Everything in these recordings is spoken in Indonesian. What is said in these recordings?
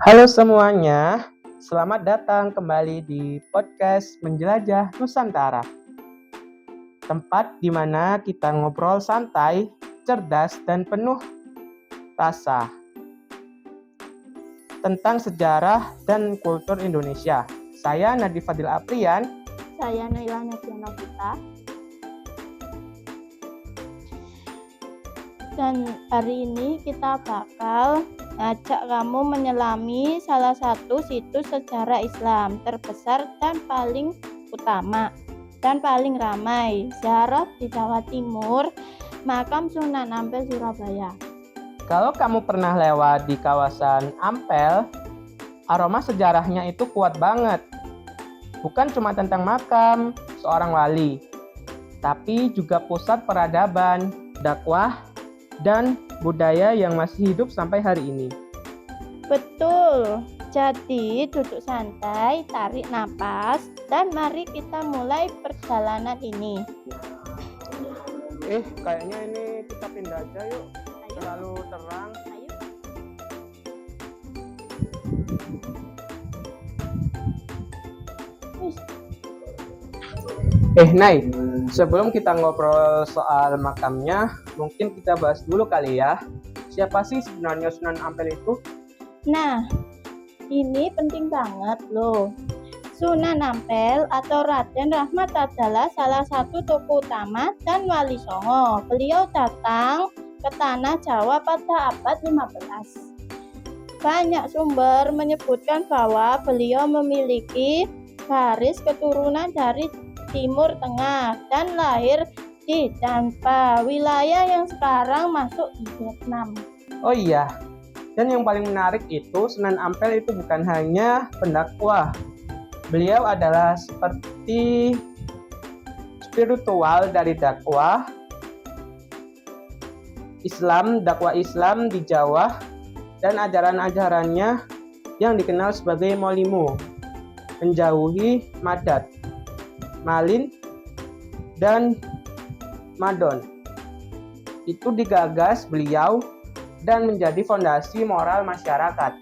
Halo semuanya, selamat datang kembali di podcast Menjelajah Nusantara. Tempat di mana kita ngobrol santai, cerdas, dan penuh rasa tentang sejarah dan kultur Indonesia. Saya Nadi Fadil Aprian. Saya Naila Nadianavita. Dan hari ini kita bakal ngajak kamu menyelami salah satu situs sejarah Islam terbesar dan paling utama dan paling ramai, ziarah di Jawa Timur, Makam Sunan Ampel, Surabaya. Kalau kamu pernah lewat di kawasan Ampel, aroma sejarahnya itu kuat banget. Bukan cuma tentang makam seorang wali, tapi juga pusat peradaban, dakwah, dan budaya yang masih hidup sampai hari ini. Betul. Jadi duduk santai, tarik napas, dan mari kita mulai perjalanan ini. Kayaknya ini kita pindah aja yuk. Terlalu terang. Nay, sebelum kita ngobrol soal makamnya, mungkin kita bahas dulu kali ya. Siapa sih sebenarnya Sunan Ampel itu? Nah, ini penting banget loh. Sunan Ampel atau Raden Rahmat adalah salah satu tokoh utama dan wali Songo. Beliau datang ke tanah Jawa pada abad 15. Banyak sumber menyebutkan bahwa beliau memiliki garis keturunan dari Timur Tengah dan lahir di Danpa, wilayah yang sekarang masuk di Vietnam. Oh iya, dan yang paling menarik itu Sunan Ampel itu bukan hanya pendakwah. Beliau adalah seperti spiritual dari dakwah Islam di Jawa dan ajaran-ajarannya yang dikenal sebagai Molimo, menjauhi madat, malin, dan madon. Itu digagas beliau dan menjadi fondasi moral masyarakat.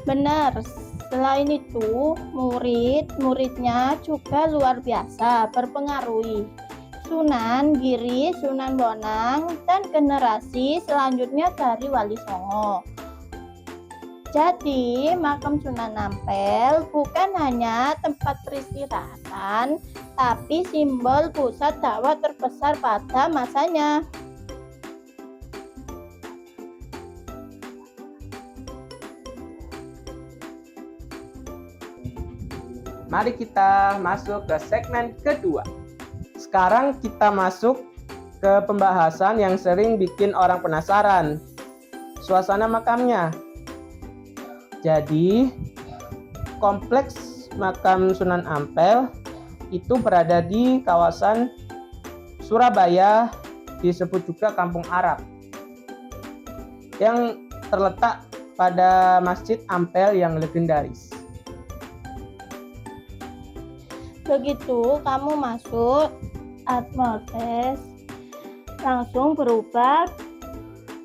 Benar. Selain itu, murid-muridnya juga luar biasa berpengaruhi. Sunan Giri, Sunan Bonang, dan generasi selanjutnya dari Wali Songo. Jadi, makam Sunan Ampel bukan hanya tempat peristirahatan, tapi simbol pusat dakwah terbesar pada masanya. Mari kita masuk ke segmen kedua. Sekarang kita masuk ke pembahasan yang sering bikin orang penasaran. Suasana makamnya. Jadi, kompleks makam Sunan Ampel itu berada di kawasan Surabaya, disebut juga Kampung Arab, yang terletak pada Masjid Ampel yang legendaris. Begitu kamu masuk, atmosfer langsung berubah.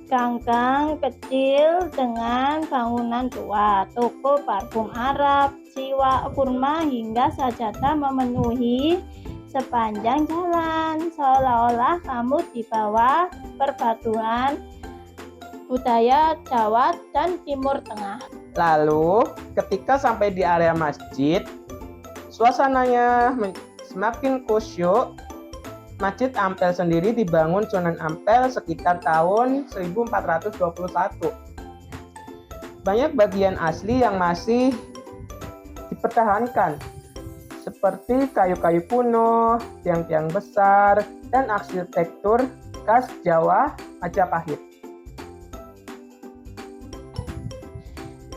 Ganggang kecil dengan bangunan tua, toko parfum Arab, siwa kurma hingga sajadah memenuhi sepanjang jalan, seolah-olah kamu di bawah perbatuan budaya Jawa dan Timur Tengah. Lalu, ketika sampai di area masjid, suasananya semakin khusyuk. Masjid Ampel sendiri dibangun Sunan Ampel sekitar tahun 1421. Banyak bagian asli yang masih dipertahankan, seperti kayu-kayu kuno, tiang-tiang besar, dan arsitektur khas Jawa Majapahit.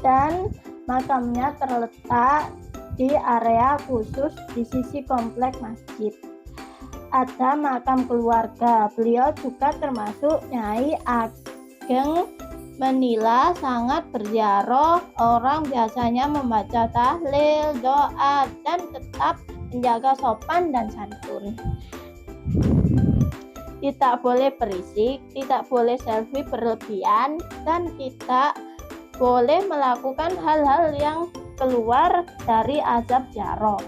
Dan makamnya terletak di area khusus di sisi komplek masjid. Ada makam keluarga. Beliau juga termasuk Nyai Ageng Menila, sangat berziarah. Orang biasanya membaca tahlil, doa, dan tetap menjaga sopan dan santun. tidak boleh berisik, tidak boleh selfie berlebihan, dan tidak boleh melakukan hal-hal yang keluar dari azab jaro.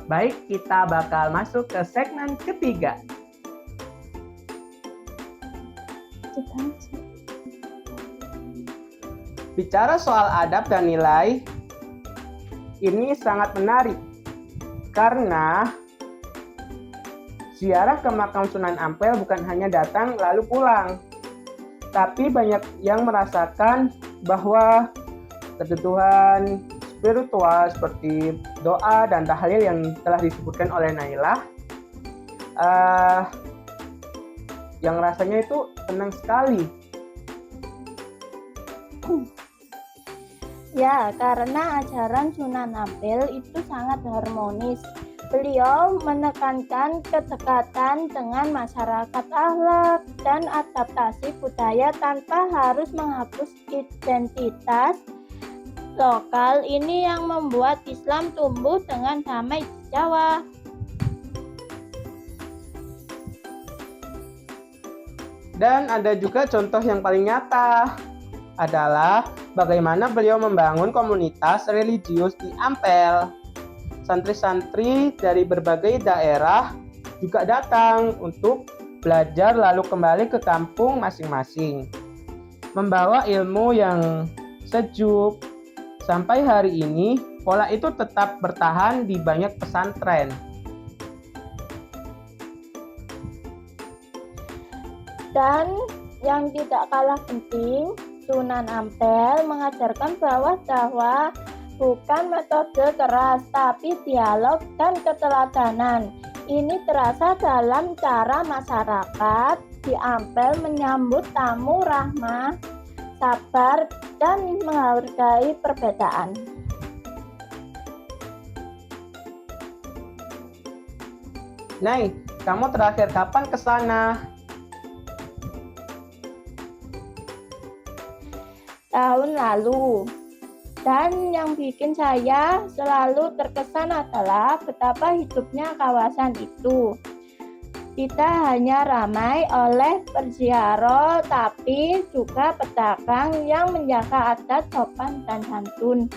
Baik, kita bakal masuk ke segmen ketiga. Bicara soal adab dan nilai, ini sangat menarik karena ziarah ke makam Sunan Ampel bukan hanya datang lalu pulang, tapi banyak yang merasakan bahwa kebutuhan spiritual seperti doa dan tahlil yang telah disebutkan oleh Nailah, yang rasanya itu tenang sekali. Ya, karena ajaran Sunan Ampel itu sangat harmonis. Beliau menekankan kedekatan dengan masyarakat, akhlak, dan adaptasi budaya tanpa harus menghapus identitas lokal. Ini yang membuat Islam tumbuh dengan damai di Jawa. Dan ada juga contoh yang paling nyata adalah bagaimana beliau membangun komunitas religius di Ampel. Santri-santri dari berbagai daerah juga datang untuk belajar lalu kembali ke kampung masing-masing, membawa ilmu yang sejuk. Sampai hari ini, pola itu tetap bertahan di banyak pesantren. Dan yang tidak kalah penting, Sunan Ampel mengajarkan bahwa dakwah bukan metode keras, tapi dialog dan keteladanan. Ini terasa dalam cara masyarakat di Ampel menyambut tamu ramah, sabar, dan menghargai perbedaan. Nay, kamu terakhir kapan ke sana? Tahun lalu. Dan yang bikin saya selalu terkesan adalah betapa hidupnya kawasan itu. Tidak hanya ramai oleh perziarah, tapi juga pedagang yang menjaga adat sopan dan santun.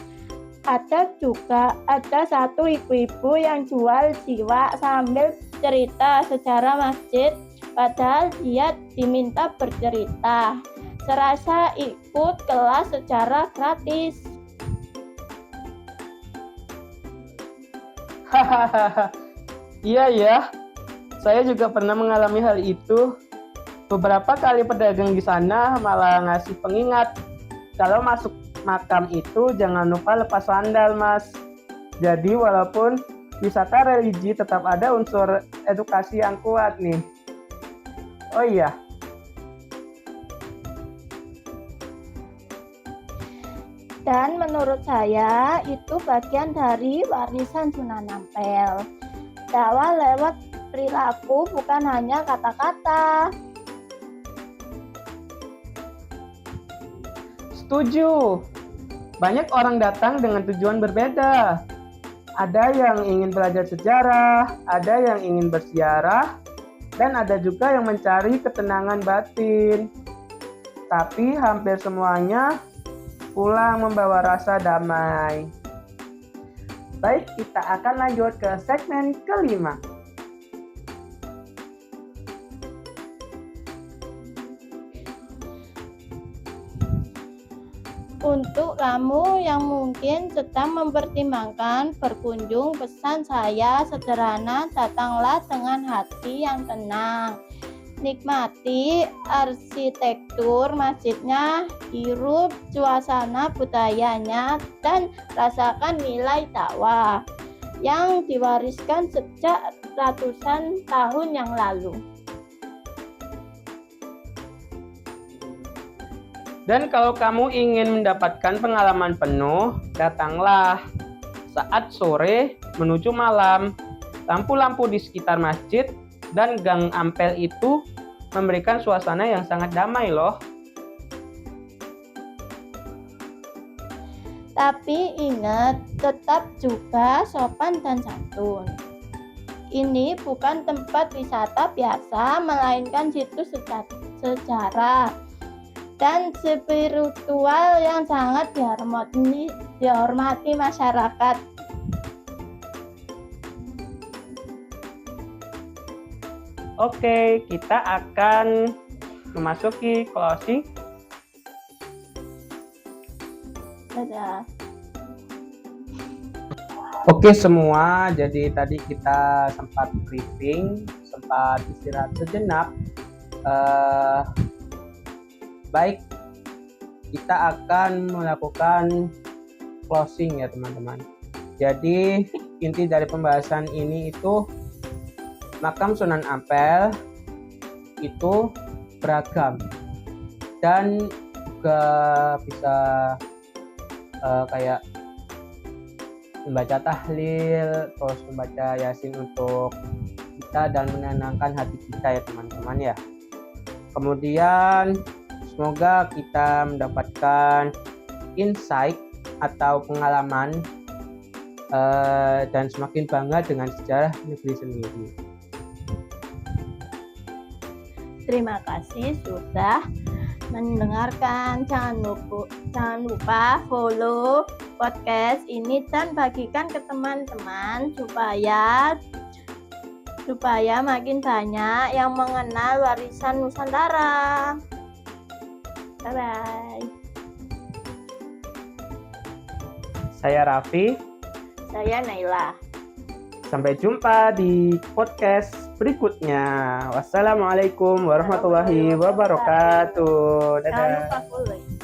Ada satu ibu-ibu yang jual jiwa sambil cerita sejarah masjid, padahal dia diminta bercerita. Serasa ikut kelas secara gratis. Hahaha, iya ya, saya juga pernah mengalami hal itu. Beberapa kali pedagang di sana malah ngasih pengingat, kalau masuk makam itu jangan lupa lepas sandal, Mas. Jadi walaupun wisata religi tetap ada unsur edukasi yang kuat nih. Oh iya, Dan menurut saya itu bagian dari warisan Sunan Ampel. Dakwah lewat perilaku, bukan hanya kata-kata. setuju. Banyak orang datang dengan tujuan berbeda. Ada yang ingin belajar sejarah, ada yang ingin berziarah, dan ada juga yang mencari ketenangan batin. Tapi hampir semuanya pulang membawa rasa damai. Baik, kita akan lanjut ke segmen kelima. Untuk kamu yang mungkin sedang mempertimbangkan berkunjung, pesan saya sederhana, datanglah dengan hati yang tenang. Nikmati arsitektur masjidnya, hirup suasana budayanya, dan rasakan nilai dakwah yang diwariskan sejak ratusan tahun yang lalu. Dan kalau kamu ingin mendapatkan pengalaman penuh, datanglah saat sore menuju malam. Lampu-lampu di sekitar masjid dan Gang Ampel itu memberikan suasana yang sangat damai loh. Tapi ingat, tetap juga sopan dan santun. ini bukan tempat wisata biasa, melainkan situs sejarah dan spiritual yang sangat dihormati masyarakat. Oke, kita akan memasuki closing. Dadah. Oke semua, jadi tadi kita sempat briefing, sempat istirahat sejenak. Baik, kita akan melakukan closing ya teman-teman. Jadi inti dari pembahasan ini itu makam Sunan Ampel itu beragam dan juga bisa kayak membaca tahlil, terus membaca yasin untuk kita dan menenangkan hati kita ya teman-teman ya. Kemudian semoga kita mendapatkan insight atau pengalaman dan semakin bangga dengan sejarah negeri sendiri. Terima kasih sudah mendengarkan. Jangan lupa follow podcast ini dan bagikan ke teman-teman supaya makin banyak yang mengenal warisan Nusantara. Bye bye. Saya Raffi. Saya Naila. Sampai jumpa di podcast berikutnya. Wassalamualaikum warahmatullahi wabarakatuh. Dadah. Jangan lupa follow.